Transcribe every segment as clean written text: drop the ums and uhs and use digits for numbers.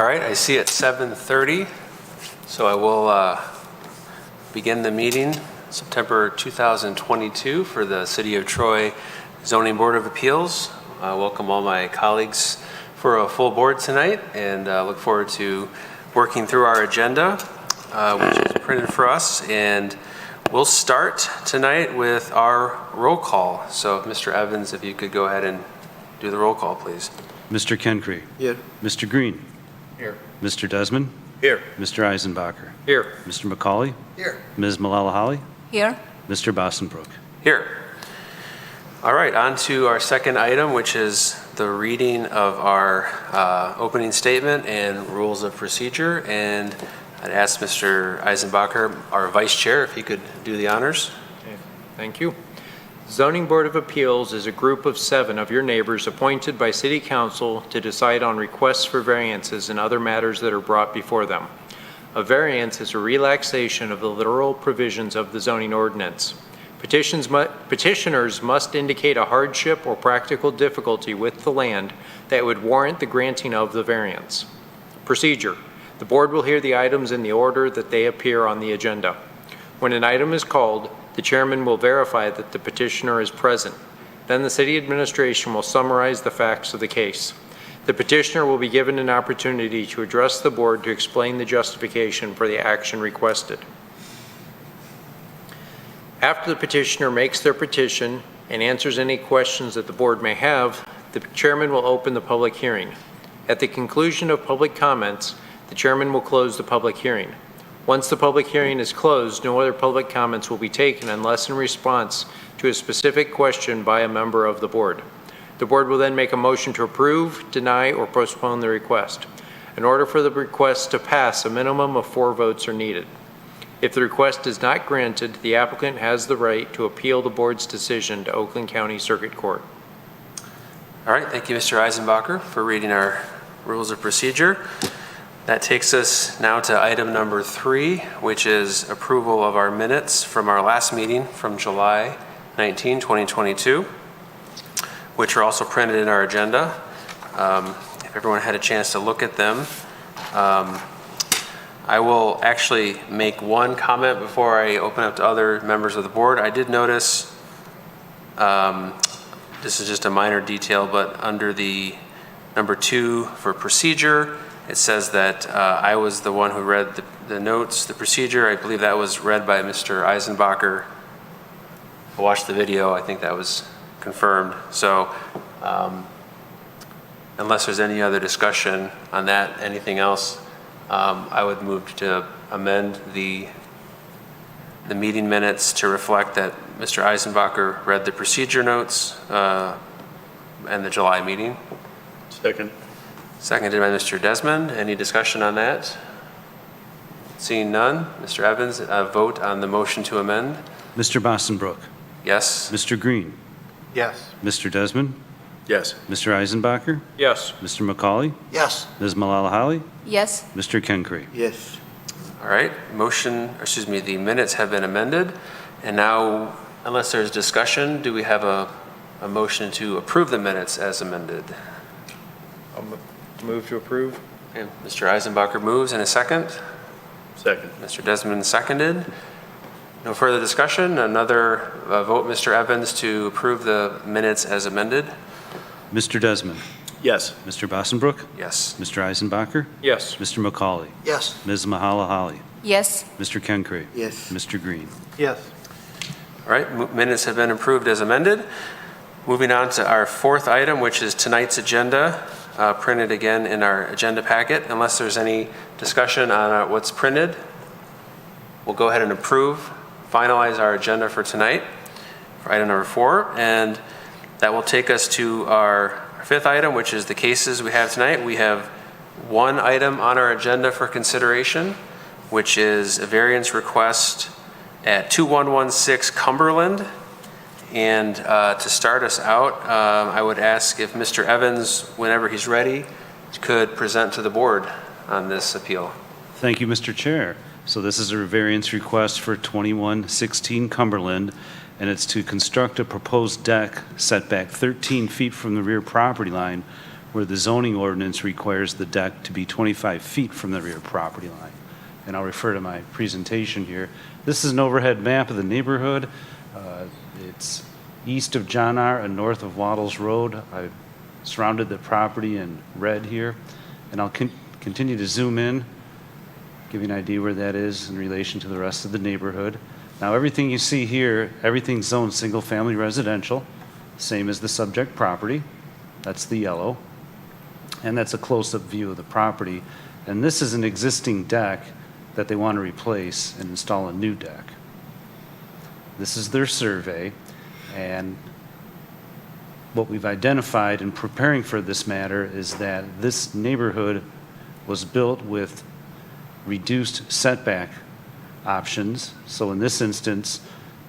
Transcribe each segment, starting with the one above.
right, I see it's 7:30, so I will begin the meeting, September 2022, for the City of Troy Zoning Board of Appeals. Welcome all my colleagues for a full board tonight, and look forward to working through our agenda, which is printed for us. And we'll start tonight with our roll call. So Mr. Evans, if you could go ahead and do the roll call, please. Mr. Kenkre. Here. Mr. Green. Here. Mr. Desmond. Here. Mr. Eisenbacher. Here. Mr. McCauley. Here. Ms. Malala-Holly. Here. Mr. Bossenbrook. Here. All right, on to our second item, which is the reading of our opening statement and rules of procedure. And I'd ask Mr. Eisenbacher, our vice chair, if he could do the honors. Okay. Thank you. Zoning Board of Appeals is a group of 7 of your neighbors appointed by City Council to decide on requests for variances and other matters that are brought before them. A variance is a relaxation of the literal provisions of the zoning ordinance. Petitioners must indicate a hardship or practical difficulty with the land that would warrant the granting of the variance. Procedure. The board will hear the items in the order that they appear on the agenda. When an item is called, the chairman will verify that the petitioner is present. Then the city administration will summarize the facts of the case. The petitioner will be given an opportunity to address the board to explain the justification for the action requested. After the petitioner makes their petition and answers any questions that the board may have, the chairman will open the public hearing. At the conclusion of public comments, the chairman will close the public hearing. Once the public hearing is closed, no other public comments will be taken unless in response to a specific question by a member of the board. The board will then make a motion to approve, deny, or postpone the request. In order for the request to pass, a minimum of 4 votes are needed. If the request is not granted, the applicant has the right to appeal the board's decision to Oakland County Circuit Court. All right, thank you, Mr. Eisenbacher, for reading our rules of procedure. That takes us now to item number 3, which is approval of our minutes from our last meeting from July 19, 2022, which are also printed in our agenda. If everyone had a chance to look at them, I will actually make one comment before I open up to other members of the board. I did notice, this is just a minor detail, but under the number 2 for procedure, it says that I was the one who read the notes, the procedure. I believe that was read by Mr. Eisenbacher. I watched the video. I think that was confirmed. So unless there's any other discussion on that, anything else, I would move to amend the meeting minutes to reflect that Mr. Eisenbacher read the procedure notes and the July meeting. Second. Seconded by Mr. Desmond. Any discussion on that? Seeing none, Mr. Evans, vote on the motion to amend. Mr. Bossenbrook. Yes. Mr. Green. Yes. Mr. Desmond. Yes. Mr. Eisenbacher. Yes. Mr. McCauley. Yes. Ms. Malala-Holly. Yes. Mr. Kenkre. Yes. All right, the minutes have been amended. And now, unless there's discussion, do we have a motion to approve the minutes as amended? I'll move to approve. Okay, Mr. Eisenbacher moves in a second. Second. Mr. Desmond seconded. No further discussion. Another vote, Mr. Evans, to approve the minutes as amended. Mr. Desmond. Yes. Mr. Bossenbrook. Yes. Mr. Eisenbacher. Yes. Mr. McCauley. Yes. Ms. Malala-Holly. Yes. Mr. Kenkre. Yes. Mr. Green. Yes. All right, minutes have been approved as amended. Moving on to our 4th item, which is tonight's agenda, printed again in our agenda packet. Unless there's any discussion on what's printed, we'll go ahead and finalize our agenda for tonight for item number 4. And that will take us to our 5th item, which is the cases we have tonight. We have one item on our agenda for consideration, which is a variance request at 2116 Cumberland. And to start us out, I would ask if Mr. Evans, whenever he's ready, could present to the board on this appeal. Thank you, Mr. Chair. So this is a variance request for 2116 Cumberland, and it's to construct a proposed deck set back 13 feet from the rear property line where the zoning ordinance requires the deck to be 25 feet from the rear property line. And I'll refer to my presentation here. This is an overhead map of the neighborhood. It's east of John R. and north of Waddles Road. I've surrounded the property in red here, and I'll continue to zoom in, give you an idea where that is in relation to the rest of the neighborhood. Now, everything you see here, everything's zoned single-family residential, same as the subject property. That's the yellow. And that's a close-up view of the property. And this is an existing deck that they want to replace and install a new deck. This is their survey, and what we've identified in preparing for this matter is that this neighborhood was built with reduced setback options. So in this instance,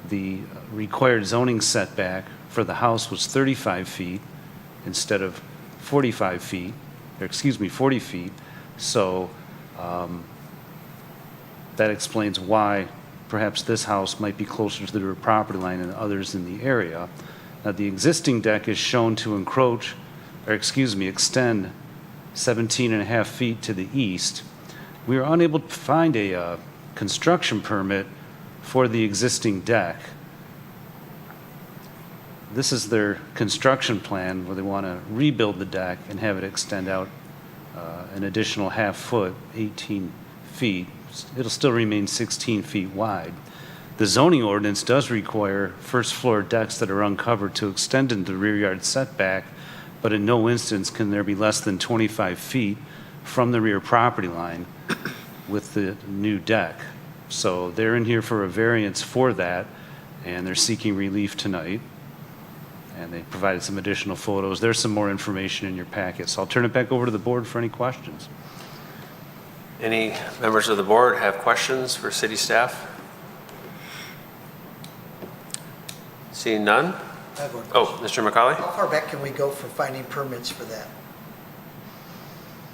the required zoning setback for the house was 35 feet instead of 45 feet, or excuse me, 40 feet. So that explains why perhaps this house might be closer to the property line than others in the area. Now, the existing deck is shown to encroach, or excuse me, extend 17.5 feet to the east. We were unable to find a construction permit for the existing deck. This is their construction plan where they want to rebuild the deck and have it extend out an additional half foot, 18 feet. It'll still remain 16 feet wide. The zoning ordinance does require first floor decks that are uncovered to extend into the rear yard setback, but in no instance can there be less than 25 feet from the rear property line with the new deck. So they're in here for a variance for that, and they're seeking relief tonight. And they provided some additional photos. There's some more information in your packet. So I'll turn it back over to the board for any questions. Any members of the board have questions for city staff? Seeing none? I have one Oh, question. Mr. McCauley? How far back can we go for finding permits for that?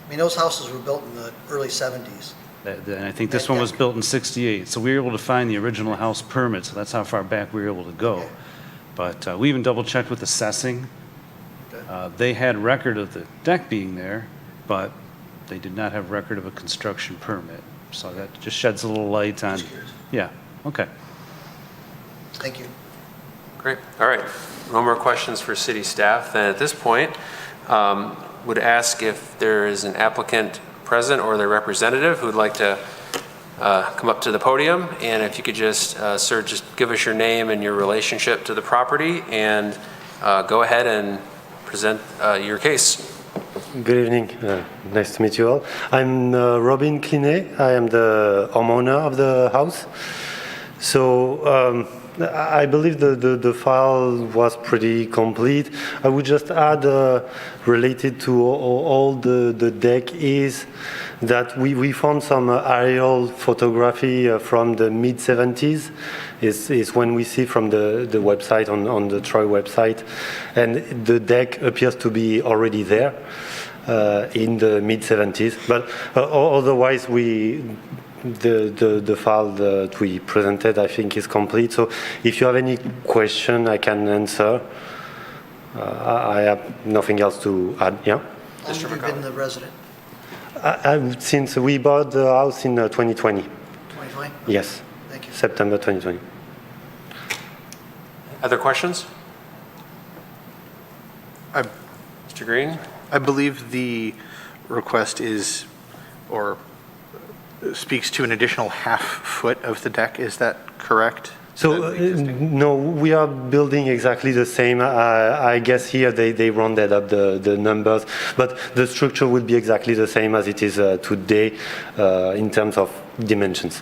I mean, those houses were built in the early 70s. And I think this one was built in '68. So we were able to find the original house permit. So that's how far back we were able to go. Okay. But we even double checked with assessing. Okay. They had record of the deck being there, but they did not have record of a construction permit. So that just sheds a little light on. Just curious. Yeah, okay. Thank you. Great. All right. No more questions for city staff. Then at this point, would ask if there is an applicant present or their representative who would like to come up to the podium. And if you could just, sir, just give us your name and your relationship to the property and go ahead and present your case. Good evening. Nice to meet you all. I'm Robin Clinet. I am the homeowner of the house. So I believe the file was pretty complete. I would just add, related to all the deck, is that we found some aerial photography from the mid-70s. Is when we see from the website, on the Troy website, and the deck appears to be already there in the mid-70s. But otherwise, the file that we presented, I think, is complete. So if you have any question, I can answer. I have nothing else to add. Yeah. How long have you been the resident? Since we bought the house in 2020. 2020? Yes. Thank you. September 2020. Other questions? Mr. Green? I believe the request is, or speaks to an additional half foot of the deck. Is that correct? So no, we are building exactly the same. I guess here they rounded up the numbers, but the structure will be exactly the same as it is today in terms of dimensions.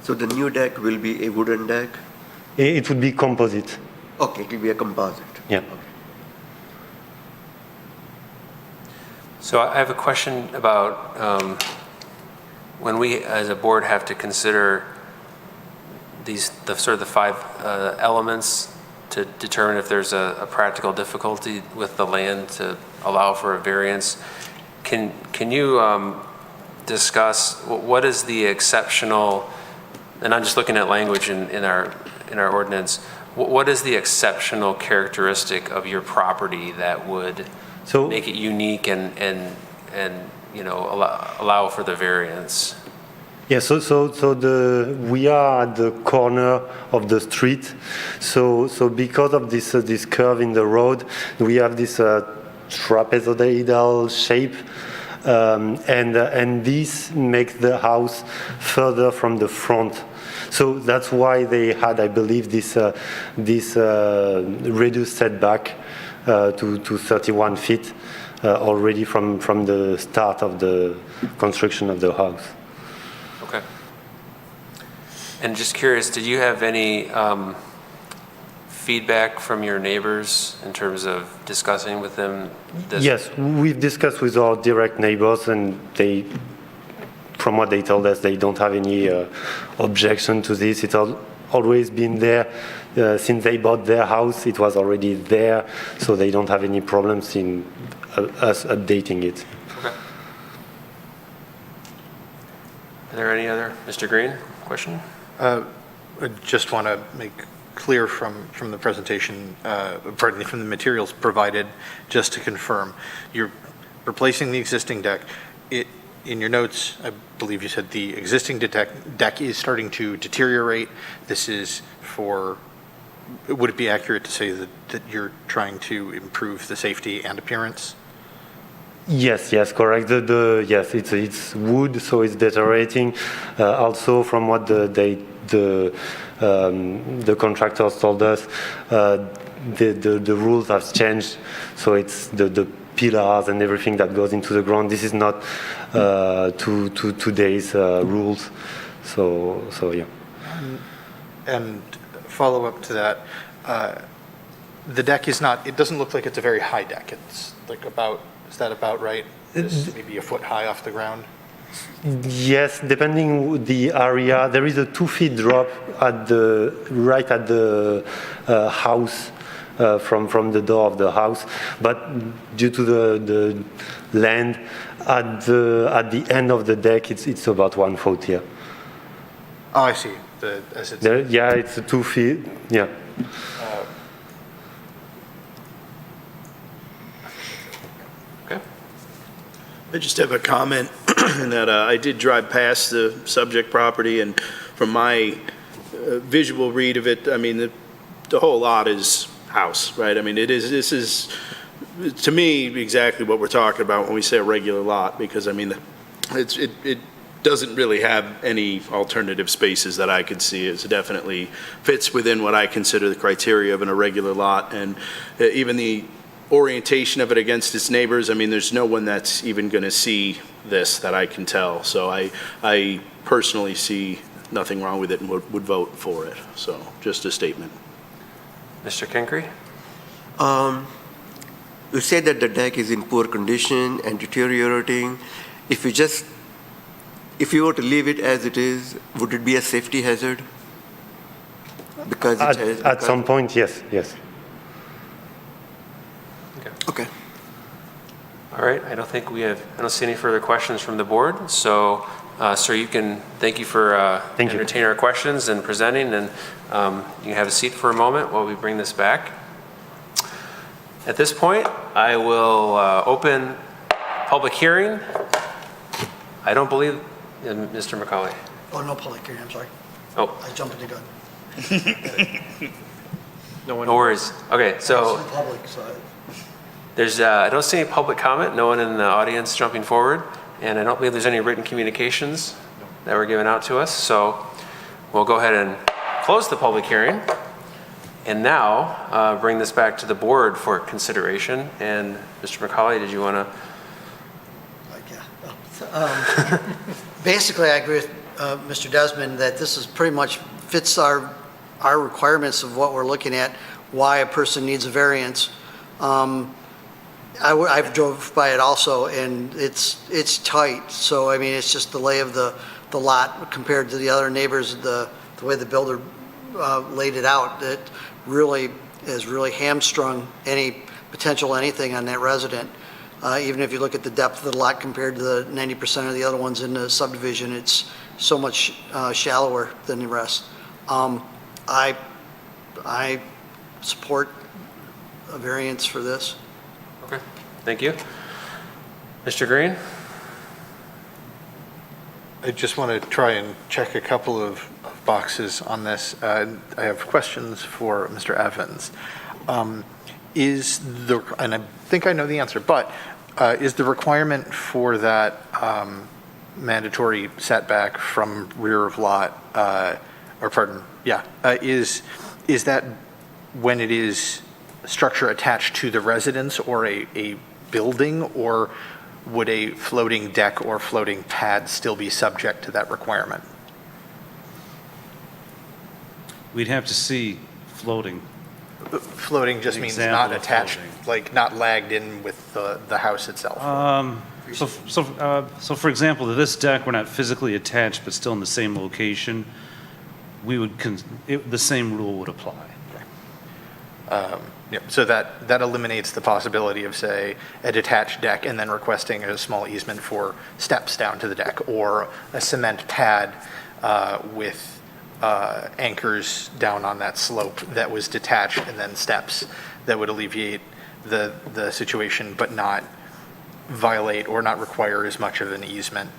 So the new deck will be a wooden deck? It would be composite. Okay, it will be a composite. Yeah. Okay. So I have a question about when we as a board have to consider the five elements to determine if there's a practical difficulty with the land to allow for a variance. Can you discuss what is the exceptional, and I'm just looking at language in our ordinance, what is the exceptional characteristic of your property that would So make it unique and allow for the variance? yeah, we are at the corner of the street. So because of this curve in the road, we have this trapezoidal shape, and this makes the house further from the front. So that's why they had, I believe, this reduced setback to 31 feet already from the start of the construction of the house. Okay. And just curious, did you have any feedback from your neighbors in terms of discussing with them this? Yes, we've discussed with our direct neighbors, and from what they told us, they don't have any objection to this. It's always been there since they bought their house. It was already there, so they don't have any problems in us updating it. Okay. Are there any other, Mr. Green, question? I just want to make clear from the presentation, pardon me, from the materials provided, just to confirm, you're replacing the existing deck. In your notes, I believe you said the existing deck is starting to deteriorate. This is for, would it be accurate to say that you're trying to improve the safety and appearance? Yes, correct. Yes, it's wood, so it's deteriorating. Also, from what the contractors told us, the rules have changed. So it's the pillars and everything that goes into the ground. This is not today's rules. So yeah. And follow up to that, the deck is not, it doesn't look like it's a very high deck. It's like about, is that about right? It's maybe a foot high off the ground? Yes, depending the area, there is a 2 feet drop right at the house from the door of the house, but due to the land at the end of the deck, it's about 1 foot here. Oh, I see. Yeah, it's 2 feet. Yeah. Okay. I just have a comment in that I did drive past the subject property, and from my visual read of it, I mean, the whole lot is house, right? I mean, this is, to me, exactly what we're talking about when we say a regular lot, because, I mean, it doesn't really have any alternative spaces that I could see. It definitely fits within what I consider the criteria of an irregular lot, and even the orientation of it against its neighbors, I mean, there's no one that's even going to see this that I can tell. So I personally see nothing wrong with it and would vote for it. So just a statement. Mr. Kinkry? You say that the deck is in poor condition and deteriorating. If you were to leave it as it is, would it be a safety hazard? Because at some point, yes. Okay. All right, I don't see any further questions from the board. So, sir, thank you for entertaining our questions and presenting, and you can have a seat for a moment while we bring this back. At this point, I will open public hearing. I don't believe, Mr. McCauley. Oh, no public hearing, I'm sorry. Oh, I jumped the gun. No one. no worries. Okay, so It's in public, so I don't see any public comment, no one in the audience jumping forward, and I don't believe there's any written communications that were given out to us, so we'll go ahead and close the public hearing, and now bring this back to the board for consideration. And Mr. McCauley, did you want to? basically, I agree with Mr. Desmond that this is pretty much fits our requirements of what we're looking at, why a person needs a variance. I've drove by it also, and it's tight. So I mean, it's just the lay of the lot compared to the other neighbors, the way the builder laid it out, that really has really hamstrung any potential anything on that resident. Even if you look at the depth of the lot compared to the 90% of the other ones in the subdivision, it's so much shallower than the rest. I I support a variance for this. Okay, thank you. Mr. Green? I just want to try and check a couple of boxes on this. I have questions for Mr. Evans. And I think I know the answer, but is the requirement for that mandatory setback from rear of lot, is that when it is structure attached to the residence or a building, or would a floating deck or floating pad still be subject to that requirement? We'd have to see floating. Floating just An means example not of attached, floating. like not lagged in with the house itself. So for example, to this deck, we're not physically attached, but still in the same location. We would, the same rule would apply. So that eliminates the possibility of, say, a detached deck and then requesting a small easement for steps down to the deck, or a cement pad with anchors down on that slope that was detached, and then steps that would alleviate the situation but not violate or not require as much of an easement.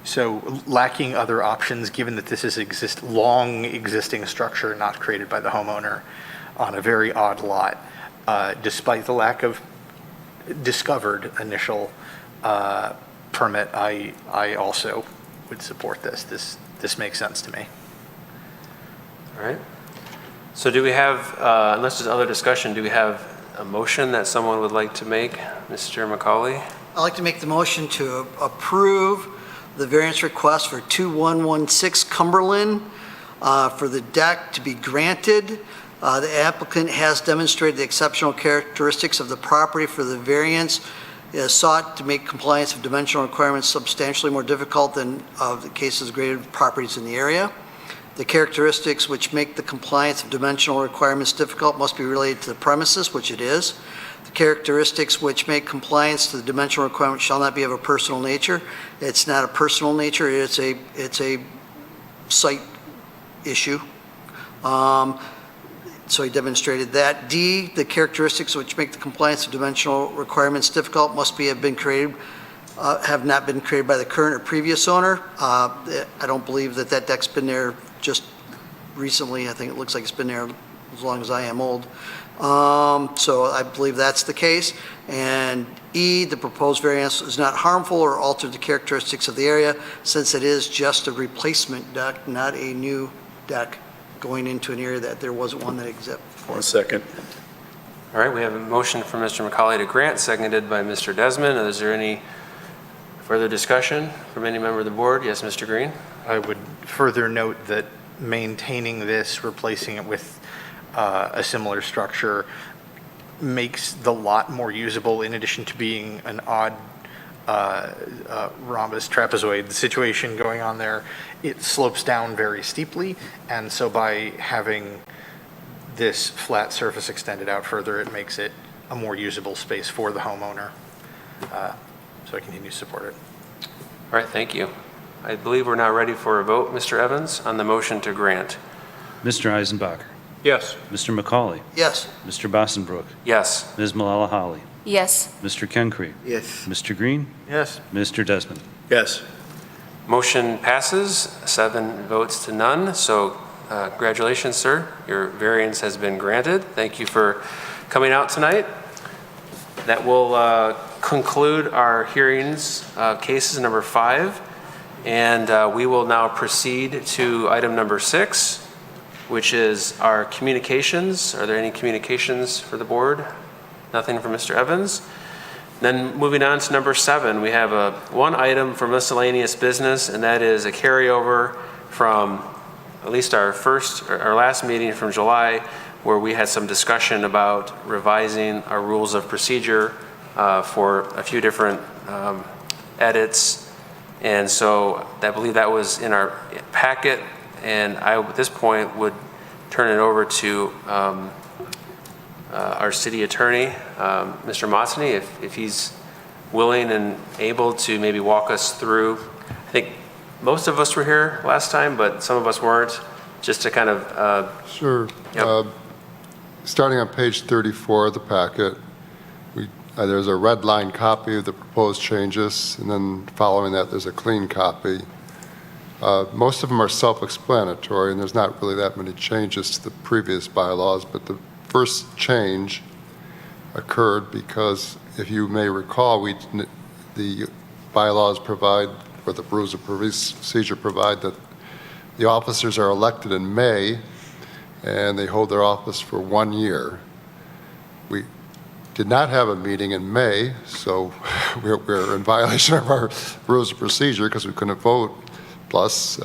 So lacking other options, given that this is long existing structure not created by the homeowner on a very odd lot, despite the lack of discovered initial permit, I also would support this. This makes sense to me. All right. So do we have, unless there's other discussion, do we have a motion that someone would like to make? Mr. McCauley? I'd like to make the motion to approve the variance request for 2116 Cumberland for the deck to be granted. The applicant has demonstrated the exceptional characteristics of the property for the variance. It is sought to make compliance with dimensional requirements substantially more difficult than of the cases of graded properties in the area. The characteristics which make the compliance of dimensional requirements difficult must be related to the premises, which it is. The characteristics which make compliance to the dimensional requirements shall not be of a personal nature. It's not a personal nature, it's a site issue. So he demonstrated that. D, the characteristics which make the compliance of dimensional requirements difficult have not been created by the current or previous owner. I don't believe that deck's been there just recently. I think it looks like it's been there as long as I am old. So I believe that's the case. And E, the proposed variance is not harmful or alter the characteristics of the area, since it is just a replacement deck, not a new deck going into an area that there wasn't one that existed before. 1 second. All right, we have a motion from Mr. McCauley to grant, seconded by Mr. Desmond. Is there any further discussion from any member of the board? Yes, Mr. Green? I would further note that maintaining this, replacing it with a similar structure, makes the lot more usable, in addition to being an odd rhombus trapezoid situation going on there. It slopes down very steeply, and so by having this flat surface extended out further, it makes it a more usable space for the homeowner. So I continue to support it. All right, thank you. I believe we're now ready for a vote, Mr. Evans, on the motion to grant. Mr. Eisenbacher, Yes. Mr. McCauley, Yes. Mr. Bossenbrook, Yes. Ms. Malala-Holly, Yes. Mr. Kenkre, Yes. Mr. Green, Yes. Mr. Desmond. Yes. Motion passes, 7 votes to none. So congratulations, sir. Your variance has been granted. Thank you for coming out tonight. That will conclude our hearings, cases number 5. And we will now proceed to item number 6, which is our communications. Are there any communications for the board? Nothing from Mr. Evans. Then moving on to number 7, we have one item for miscellaneous business, and that is a carryover from at least our last meeting from July, where we had some discussion about revising our rules of procedure for a few different edits. And so I believe that was in our packet, and I, at this point, would turn it over to our city attorney, Mr. Motzny, if he's willing and able to maybe walk us through. I think most of us were here last time, but some of us weren't. just to kind of, Sure. Yep. Starting on page 34 of the packet, there's a red line copy of the proposed changes, and then following that, there's a clean copy. Most of them are self-explanatory, and there's not really that many changes to the previous bylaws, but the first change occurred because, if you may recall, the bylaws provide, or the rules of procedure provide, that the officers are elected in May, and they hold their office for 1 year. We did not have a meeting in May, so we're in violation of our rules of procedure because we couldn't vote. Plus,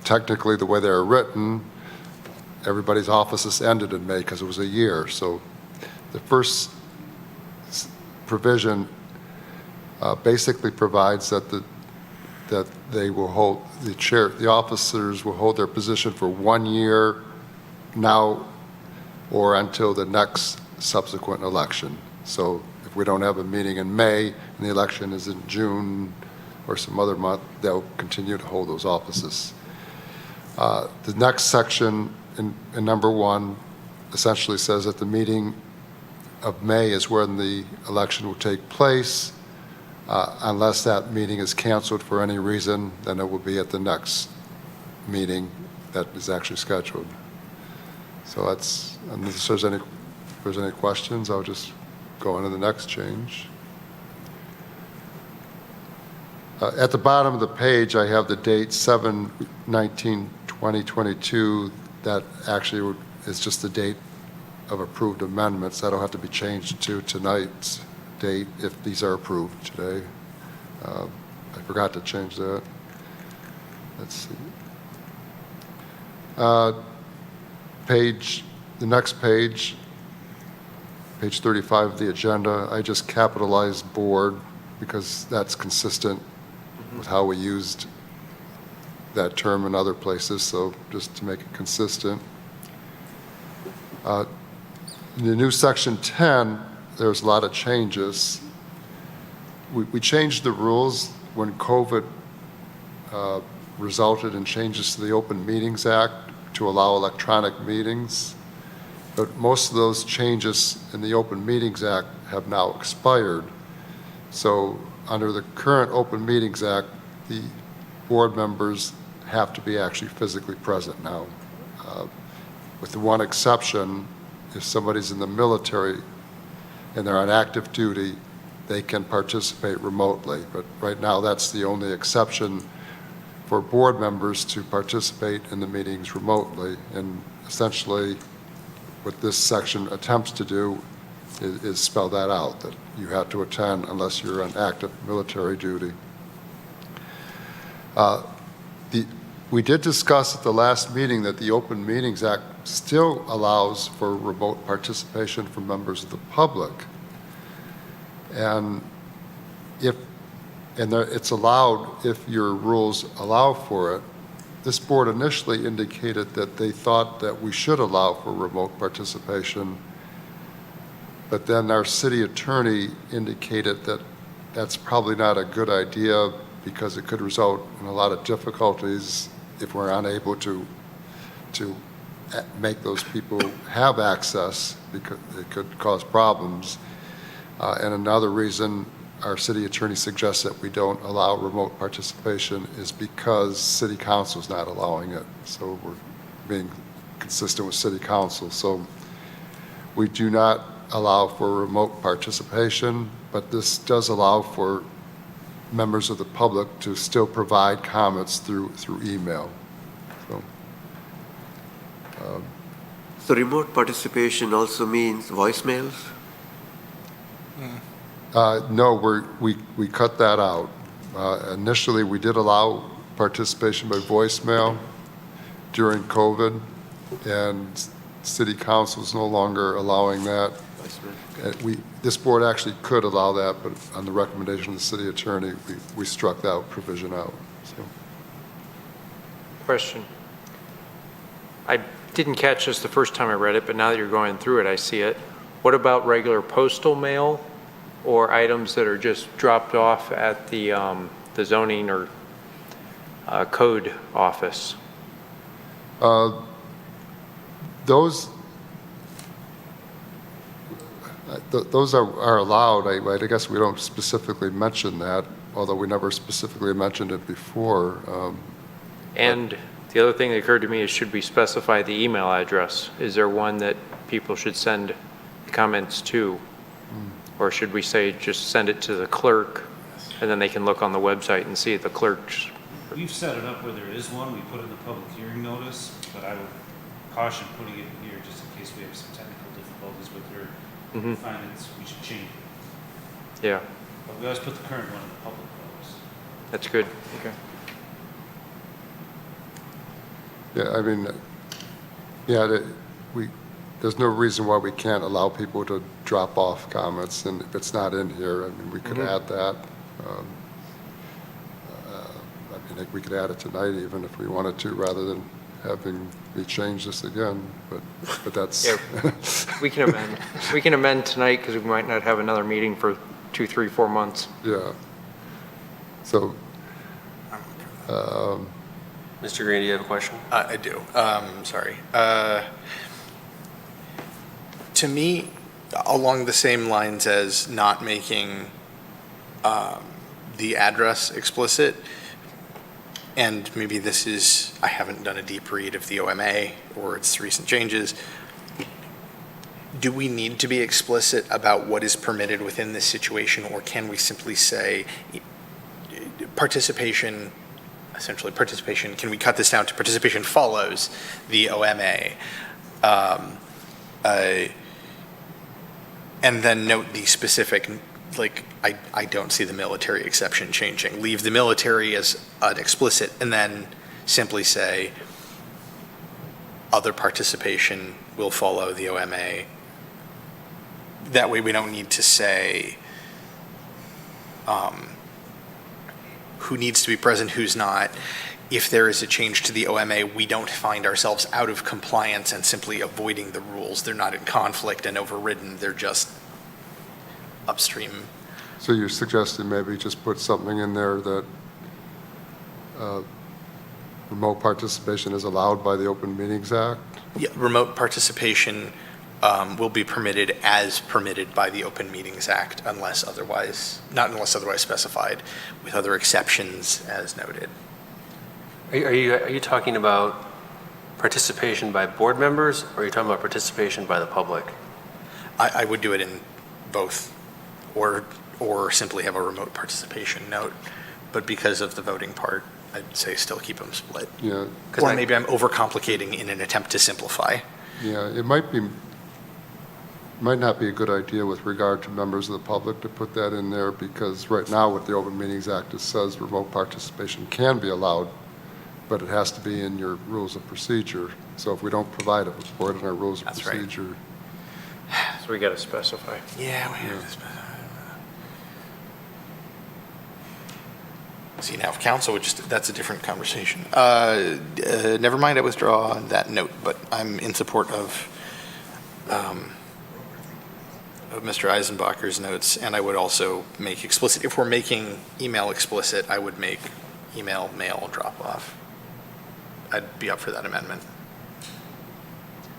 technically, the way they're written, everybody's offices ended in May because it was a year. So the first provision basically provides that they will hold the officers will hold their position for 1 year now or until the next subsequent election. So if we don't have a meeting in May and the election is in June or some other month, they'll continue to hold those offices. The next section in number 1 essentially says that the meeting of May is when the election will take place. Unless that meeting is canceled for any reason, then it will be at the next meeting that is actually scheduled. So that's, if there's any questions, I'll just go on to the next change. At the bottom of the page, I have the date 7/19/2022. That actually is just the date of approved amendments. That'll have to be changed to tonight's date if these are approved today. I forgot to change that. Let's see. The next page, page 35 of the agenda, I just capitalized board because that's consistent with how we used that term in other places, so just to make it consistent. In the new section 10, there's a lot of changes. We changed the rules when COVID resulted in changes to the Open Meetings Act to allow electronic meetings. But most of those changes in the Open Meetings Act have now expired. So under the current Open Meetings Act, the board members have to be actually physically present now. With the one exception, if somebody's in the military and they're on active duty, they can participate remotely. But right now, that's the only exception for board members to participate in the meetings remotely. And essentially, what this section attempts to do is spell that out, that you have to attend unless you're on active military duty. We did discuss at the last meeting that the Open Meetings Act still allows for remote participation from members of the public. And it's allowed if your rules allow for it. This board initially indicated that they thought that we should allow for remote participation, but then our city attorney indicated that that's probably not a good idea because it could result in a lot of difficulties if we're unable to make those people have access, because it could cause problems. And another reason our city attorney suggests that we don't allow remote participation is because city council is not allowing it. So we're being consistent with city council. So we do not allow for remote participation, but this does allow for members of the public to still provide comments through email. So remote participation also means voicemails? No, we cut that out. Initially, we did allow participation by voicemail during COVID, and city council is no longer allowing that. This board actually could allow that, but on the recommendation of the city attorney, we struck that provision out. So. Question. I didn't catch this the first time I read it, but now that you're going through it, I see it. What about regular postal mail or items that are just dropped off at the zoning or code office? Those are allowed. I guess we don't specifically mention that, although we never specifically mentioned it before. And the other thing that occurred to me is, should we specify the email address? Is there one that people should send comments to? Or should we say just send it to the clerk, and then they can look on the website and see the clerk's? We've set it up where there is one, we put it in the public hearing notice, but I would caution putting it in here just in case we have some technical difficulties with your findings, we should change it. Yeah, But we always put the current one in the public notice. that's good. Okay. Yeah, I mean, there's no reason why we can't allow people to drop off comments, and if it's not in here, I mean, we could add that. I think we could add it tonight even if we wanted to, rather than having me change this again, but that's. Yeah, we can amend. We can amend tonight because we might not have another meeting for 2, 3, 4 months. Yeah. So, Mr. Green, do you have a question? I do. Sorry. To me, along the same lines as not making the address explicit, and maybe this is, I haven't done a deep read of the OMA or its recent changes. Do we need to be explicit about what is permitted within this situation, or can we simply say participation, essentially participation, can we cut this down to participation follows the OMA? And then note the specific, like, I don't see the military exception changing. Leave the military as an explicit, and then simply say other participation will follow the OMA. That way we don't need to say who needs to be present, who's not. If there is a change to the OMA, we don't find ourselves out of compliance and simply avoiding the rules. They're not in conflict and overridden. They're just upstream. so you're suggesting maybe just put something in there that remote participation is allowed by the Open Meetings Act? Yeah, remote participation will be permitted as permitted by the Open Meetings Act unless otherwise, not unless otherwise specified, with other exceptions as noted. Are you talking about participation by board members, or are you talking about participation by the public? I would do it in both, or simply have a remote participation note. But because of the voting part, I'd say still keep them split. Yeah, Or maybe I'm overcomplicating in an attempt to simplify. yeah, it might not be a good idea with regard to members of the public to put that in there, because right now with the Open Meetings Act, it says remote participation can be allowed, but it has to be in your rules of procedure. So if we don't provide it for it in our rules of That's right. procedure. So we got to specify. Yeah, we have to specify. See, now if council would just, that's a different conversation. Never mind, I withdraw that note, but I'm in support of Mr. Eisenbacher's notes, and I would also make explicit, if we're making email explicit, I would make email, mail, drop off. I'd be up for that amendment.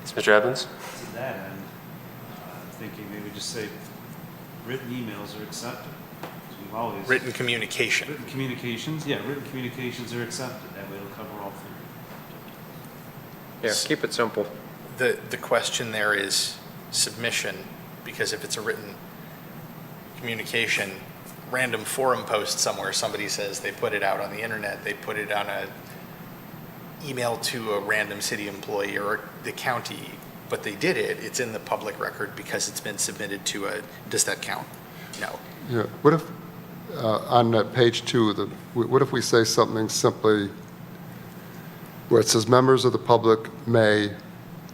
Yes, Mr. Evans? To that end, I'm thinking maybe just say written emails are accepted. 'Cause we've always. Written communication. Written communications, yeah, written communications are accepted. That way it'll cover all three. Yeah, keep it simple. The question there is submission, because if it's a written communication, random forum post somewhere, somebody says they put it out on the internet, they put it on a email to a random city employee or the county, but they did it, it's in the public record because it's been submitted to a, does that count? No. Yeah, what if, on that page 2, what if we say something simply where it says members of the public may,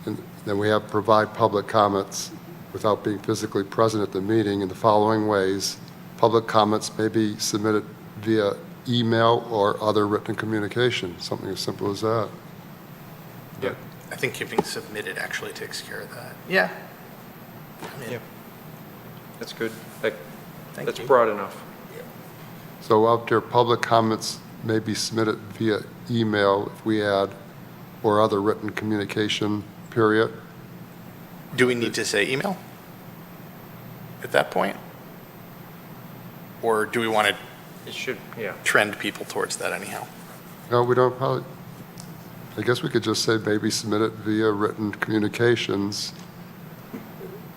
and then we have provide public comments without being physically present at the meeting in the following ways. Public comments may be submitted via email or other written communication, something as simple as that. Yeah. I think keeping submitted actually takes care of that. Yeah. Yeah. That's good. That's you. broad enough. So out there, public comments may be submitted via email if we add or other written communication, period. Do we need to say email at that point? Or do we want to It should, yeah. trend people towards that anyhow? No, we don't probably, I guess we could just say maybe submit it via written communications,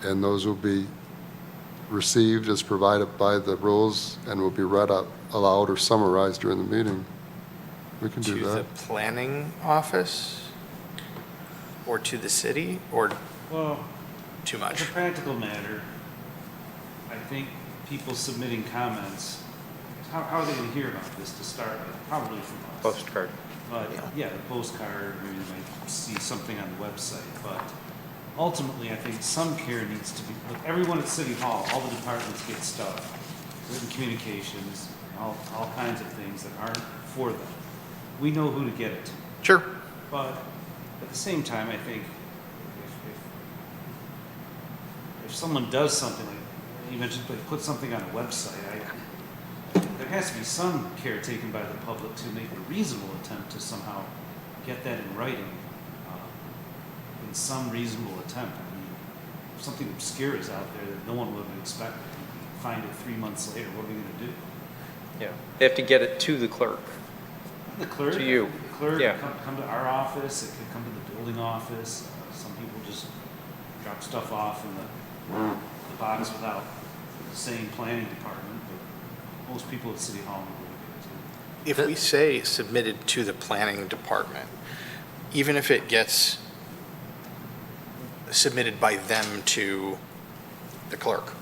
and those will be received as provided by the rules and will be read out aloud or summarized during the meeting. We can do To the that. planning office? Or to the city? Or Well, too as much? a practical matter, I think people submitting comments, how are they going to hear about this to start with? Probably from us. Postcard. But, yeah, the postcard, maybe they might see something on the website, but ultimately, I think some care needs to be, look, everyone at City Hall, all the departments get stuff, written communications, all kinds of things that aren't for them. We know who to get it to. Sure. But at the same time, I think if someone does something, like you mentioned, like put something on a website, there has to be some care taken by the public to make a reasonable attempt to somehow get that in writing, in some reasonable attempt. I mean, if something obscure is out there that no one would expect, you find it 3 months later, what are we going to do? Yeah. They have to get it to the clerk. The clerk? To you. The clerk, Yeah. come to our office, it could come to the building office. Some people just drop stuff off in the box without saying planning department, but most people at City Hall know where to get it to. If we say submitted to the planning department, even if it gets submitted by them to the clerk,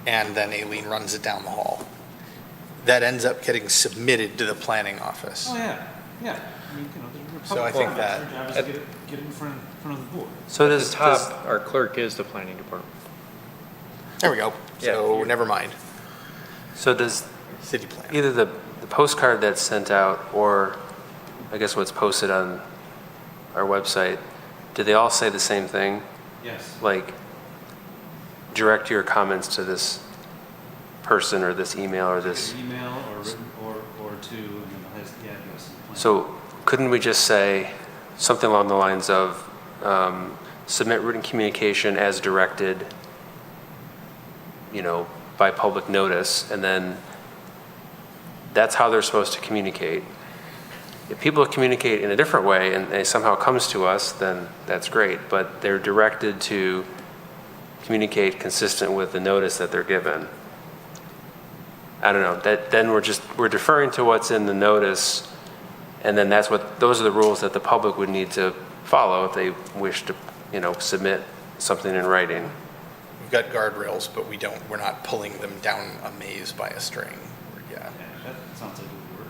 and then Aileen runs it down the hall, that ends up getting submitted to the planning office. Oh, yeah, yeah. I mean, the So I public think comments, that- Their job is to get it in front of the board. So At does, the top, our clerk is the planning department. There we go. Yeah. So never mind. so does City plan. either the postcard that's sent out or I guess what's posted on our website, do they all say the same thing? Yes. Like, direct your comments to this person or this email or this, Email or written or to, and then it has the address and the plan. so couldn't we just say something along the lines of submit written communication as directed, by public notice, and then that's how they're supposed to communicate. If people communicate in a different way and it somehow comes to us, then that's great, but they're directed to communicate consistent with the notice that they're given. I don't know, then we're deferring to what's in the notice, and then those are the rules that the public would need to follow if they wish to, submit something in writing. We've got guardrails, but we're not pulling them down a maze by a string. Yeah. Yeah, that sounds like it would work.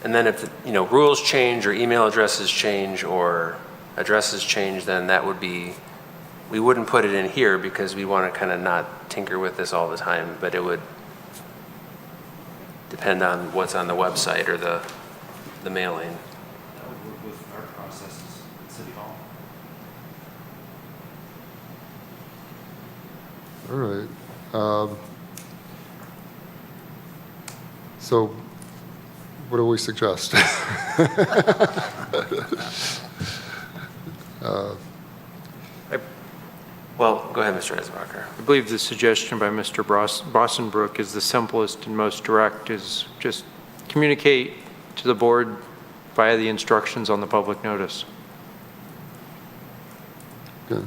And then if, rules change or email addresses change or addresses change, then that would be, we wouldn't put it in here because we want to kind of not tinker with this all the time, but it would depend on what's on the website or the mailing. That would work with our processes at City Hall. All right. So what do we suggest? Well, go ahead, Mr. Eisenbacher. I believe the suggestion by Mr. Bossenbrook is the simplest and most direct, is just communicate to the board via the instructions on the public notice. Okay.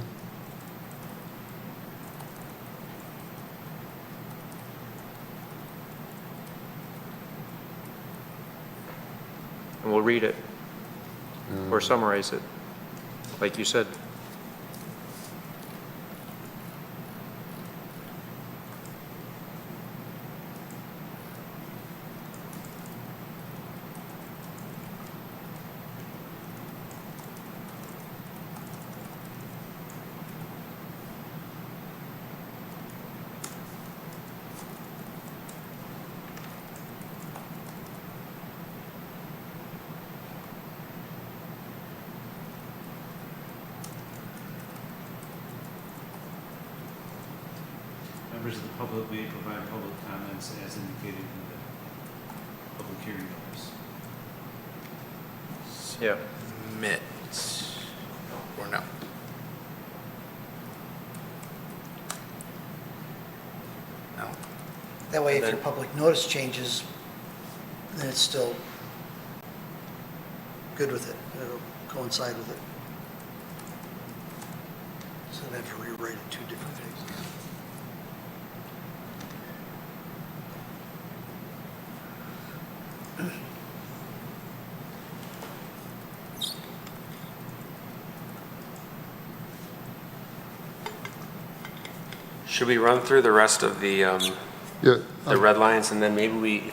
And we'll read it or summarize it, like you said. Members of the public may provide public comments as indicated in the public hearing notice. Yeah. Submit, or no? No. That way, if And your then- public notice changes, then it's still good with it. It'll coincide with it. So they have to rewrite it two different things. Should we run through the rest of the Yeah, red lines, and then maybe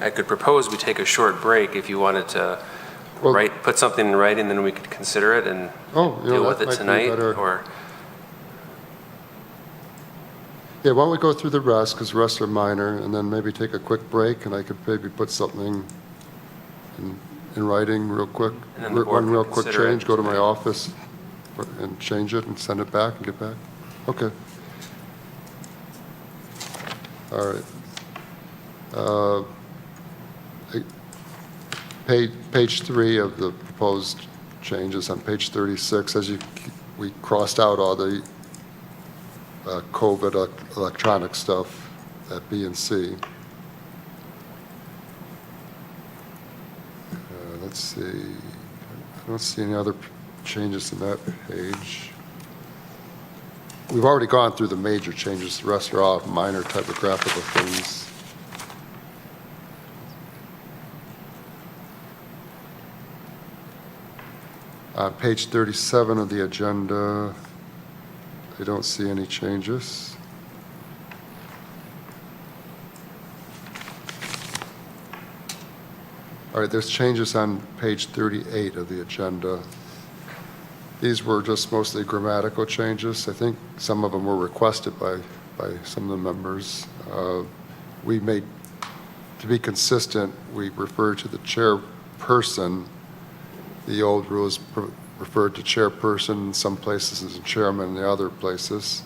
I could propose we take a short break if you wanted to Well- put something in writing, then we could consider it and deal with that it might be tonight, better. or, Yeah, why don't we go through the rest, because the rest are minor, and then maybe take a quick break, and I could maybe put something in writing real quick. And then the board One can real quick consider it change, go to my tonight. office and change it and send it back and get back. Okay. All right. Page 3 of the proposed changes on page 36, we crossed out all the COVID electronic stuff at B and C. Let's see, I don't see any other changes in that page. We've already gone through the major changes, the rest are all minor typographical things. Page 37 of the agenda, I don't see any changes. All right, there's changes on page 38 of the agenda. These were just mostly grammatical changes. I think some of them were requested by some of the members. We made, to be consistent, we refer to the chairperson. The old rules referred to chairperson in some places as chairman in the other places.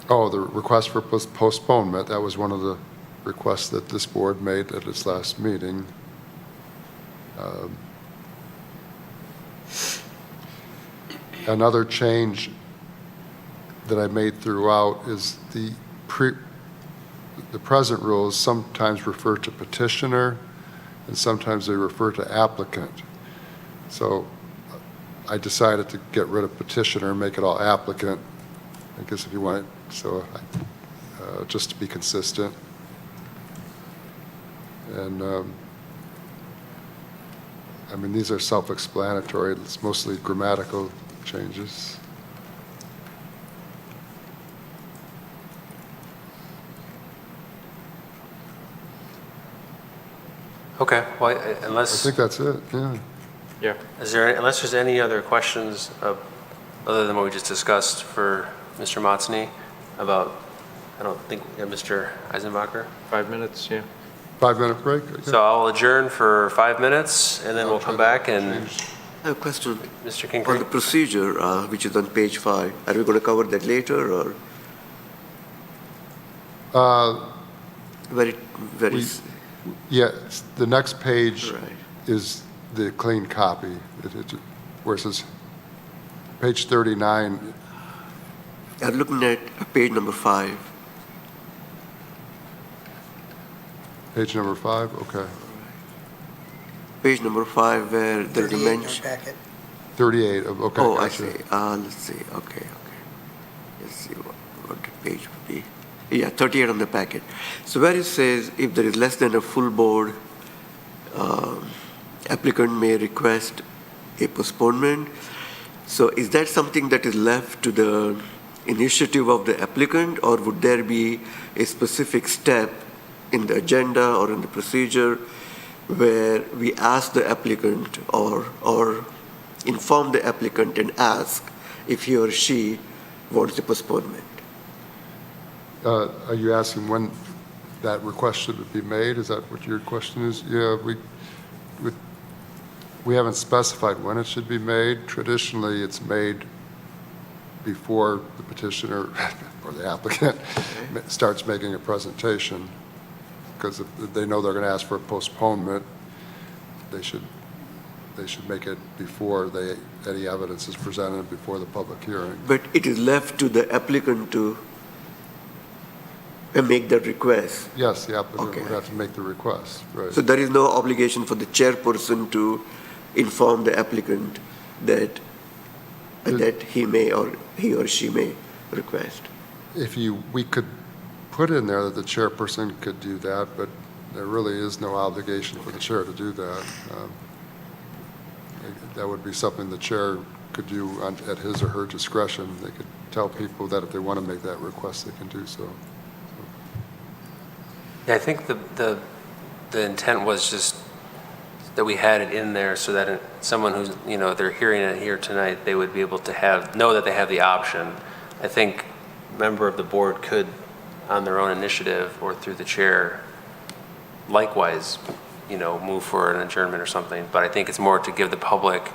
Oh, the request for postponement, that was one of the requests that this board made at its last meeting. Another change that I made throughout is the present rules sometimes refer to petitioner and sometimes they refer to applicant. So I decided to get rid of petitioner and make it all applicant. I guess if you want it, so just to be consistent. And I mean, these are self-explanatory. It's mostly grammatical changes. okay, well, I unless, think that's it, yeah. Yeah. unless there's any other questions other than what we just discussed for Mr. Motzny about, I don't think, Mr. Eisenbacher? 5 minutes, yeah. 5-minute break? Okay. So I'll adjourn for 5 minutes, and then we'll come back and, I have a question. Mr. On the Kinkery? procedure, which is on page 5, are we going to cover that later or very, We- Yeah, the next page right? is the clean copy, where it says, page 39, I'm looking at page number 5. page number 5, okay. Page number 5 where the 38 in your dimension. packet. 38, okay, Oh, I gotcha. see. Let's see. Okay. Let's see what the page would be. Yeah, 38 on the packet. So where it says if there is less than a full board, applicant may request a postponement. So is that something that is left to the initiative of the applicant, or would there be a specific step in the agenda or in the procedure where we ask the applicant or inform the applicant and ask if he or she wants the postponement? Are you asking when that request should be made? Is that what your question is? Yeah, we haven't specified when it should be made. Traditionally, it's made before the petitioner or the applicant starts making a presentation. because if they know they're going to ask for a postponement, they should make it before any evidence is presented before the public hearing. But it is left to the applicant to make that request. Yes, the applicant Okay. would have to make the request, right. So there is no obligation for the chairperson to inform the applicant that he or she may request. We could put in there that the chairperson could do that, but there really is no obligation for the chair to do that. That would be something the chair could do at his or her discretion. They could tell people that if they want to make that request, they can do so. Yeah, I think the intent was just that we had it in there so that someone who's, they're hearing it here tonight, they would be able to know that they have the option. I think a member of the board could, on their own initiative or through the chair, likewise, move for an adjournment or something. But I think it's more to give the public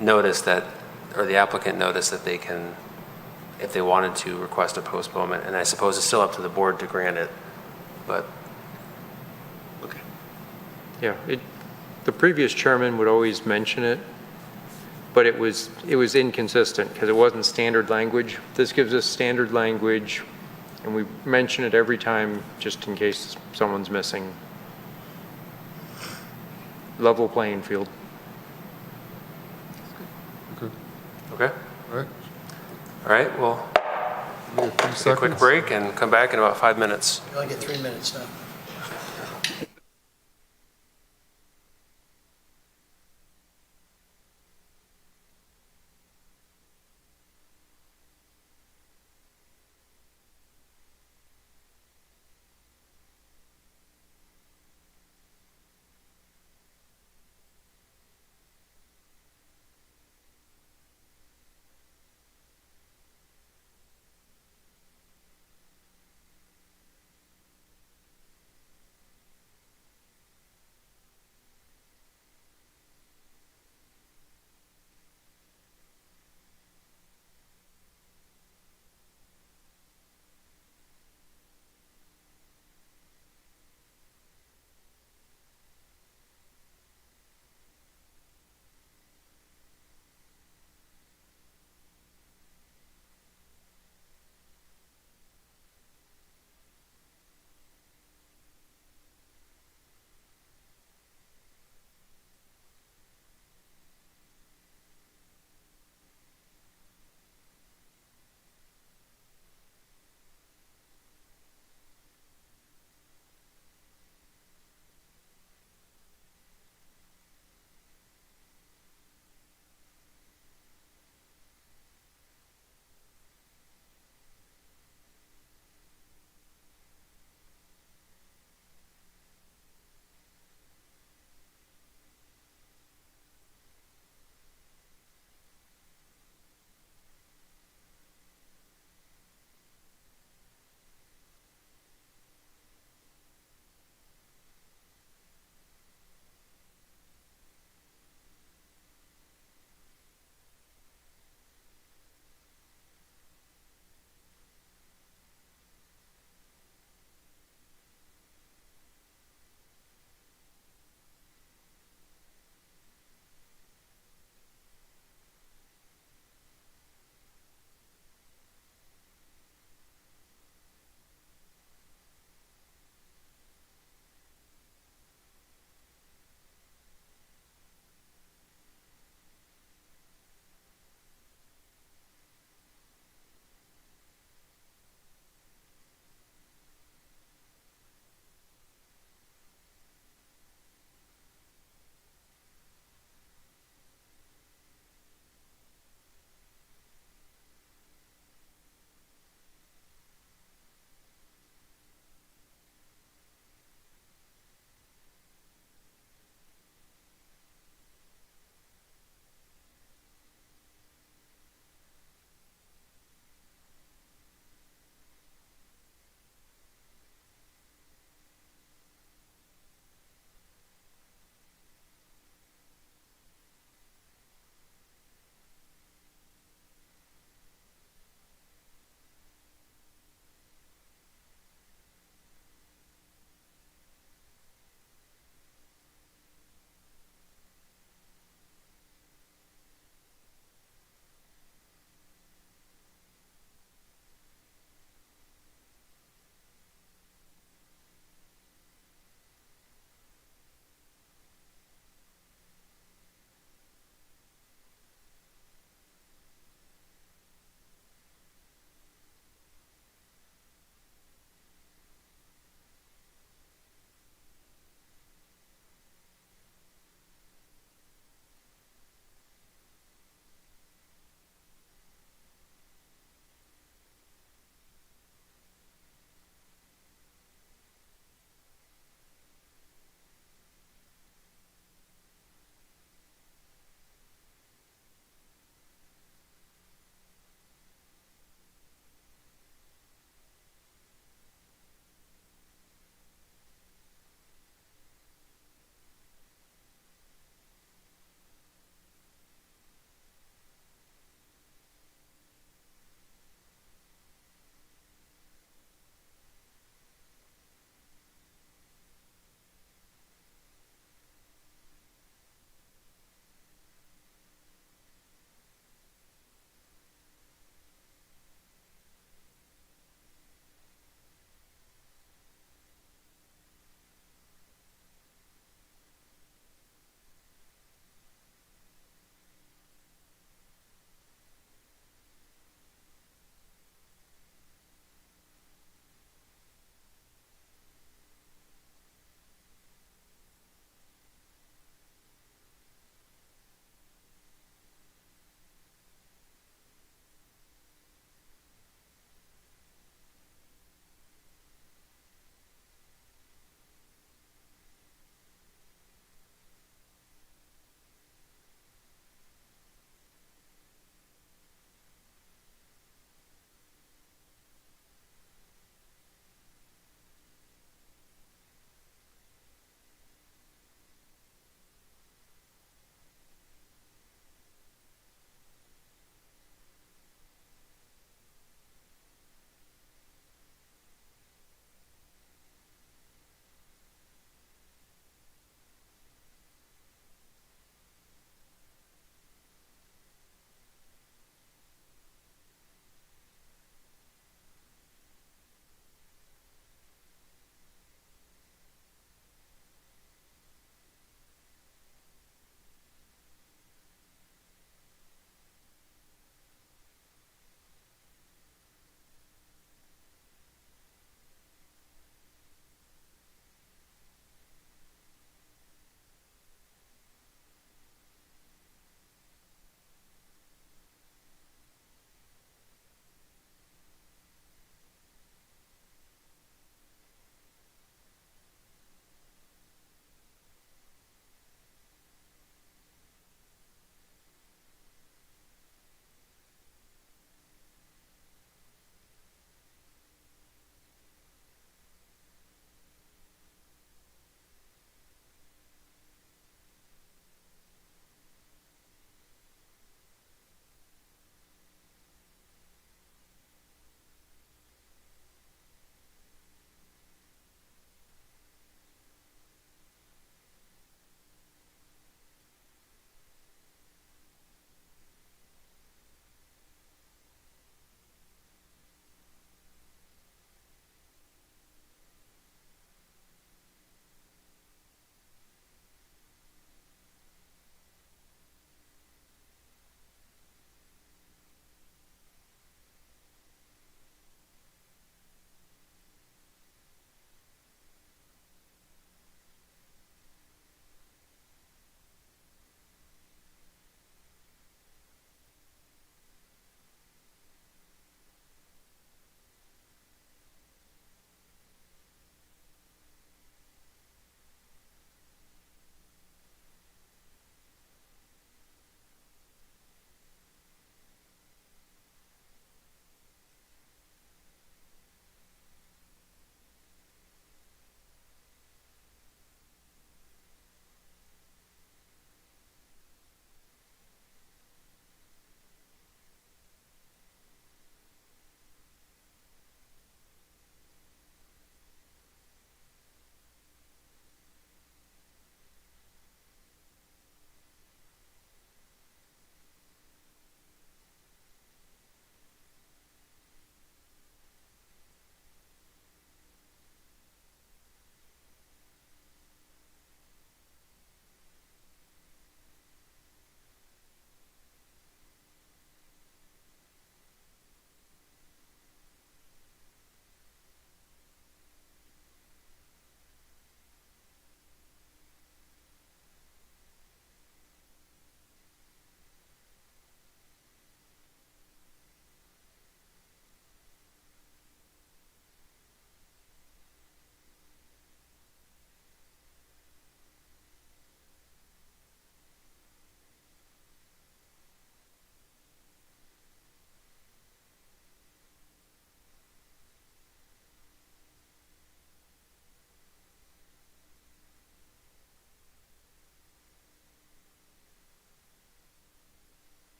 notice or the applicant notice that they can, if they wanted to, request a postponement. And I suppose it's still up to the board to grant it, but. Okay. Yeah, the previous chairman would always mention it, but it was inconsistent because it wasn't standard language. This gives us standard language, and we mention it every time just in case someone's missing. Level playing field. Okay. All right. All right, well, Give me a few take a quick seconds. break and come back in about 5 minutes. You only get 3 minutes now.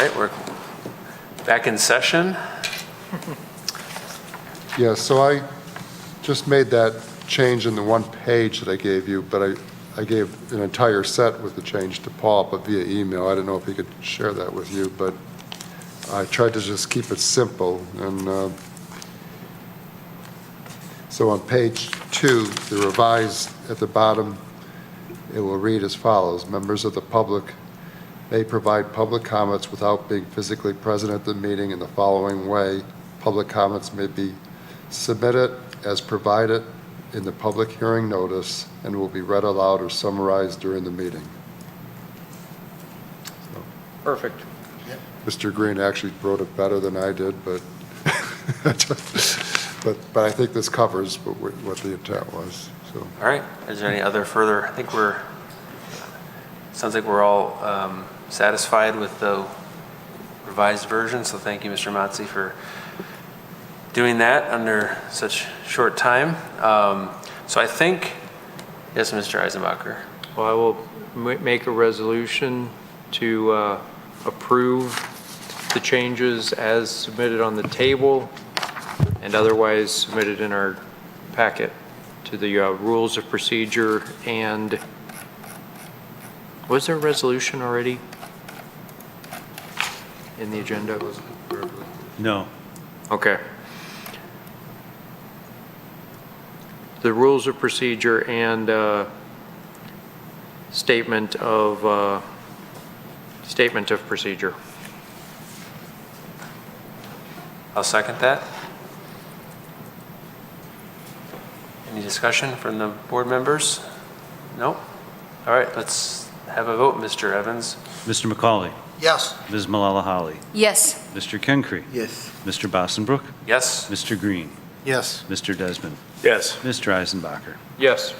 right, we're back in session. Yeah, so I just made that change in the one page that I gave you, but I gave an entire set with the change to Paul, but via email. I don't know if he could share that with you, but I tried to just keep it simple. And so on page 2, the revised at the bottom, it will read as follows. Members of the public may provide public comments without being physically present at the meeting in the following way. Public comments may be submitted as provided in the public hearing notice and will be read aloud or summarized during the meeting. Perfect. Mr. Green actually wrote it better than I did, but but I think this covers what the intent was. So. All right, is there any other further, I think sounds like we're all satisfied with the revised version, so thank you, Mr. Motzi, for doing that under such short time. So I think, yes, Mr. Eisenbacher. Well, I will make a resolution to approve the changes as submitted on the table and otherwise submitted in our packet to the rules of procedure. And was there a resolution already in the agenda? No. Okay. The rules of procedure and statement of procedure. I'll second that. Any discussion from the board members? No? All right, let's have a vote, Mr. Evans. Mr. McCauley, Yes. Ms. Malala Holly, Yes. Mr. Kenkre, Yes. Mr. Bossenbrook, Yes? Mr. Green, Yes. Mr. Desmond, Yes. Mr. Eisenbacher. Yes.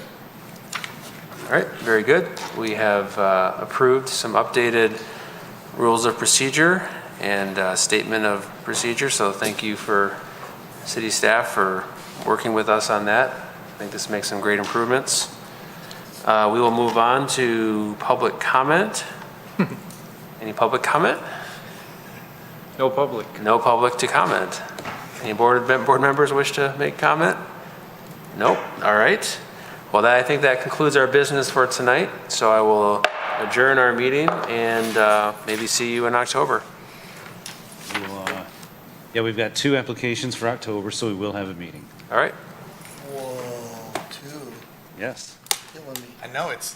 All right, very good. We have approved some updated rules of procedure and statement of procedure, so thank you for city staff for working with us on that. I think this makes some great improvements. We will move on to public comment. Any public comment? No public. No public to comment. Any board members wish to make comment? Nope. All right. Well, I think that concludes our business for tonight. So I will adjourn our meeting and maybe see you in October. Yeah, we've got 2 applications for October, so we will have a meeting. All right. Whoa, 2. Yes. Killing me. I know, it's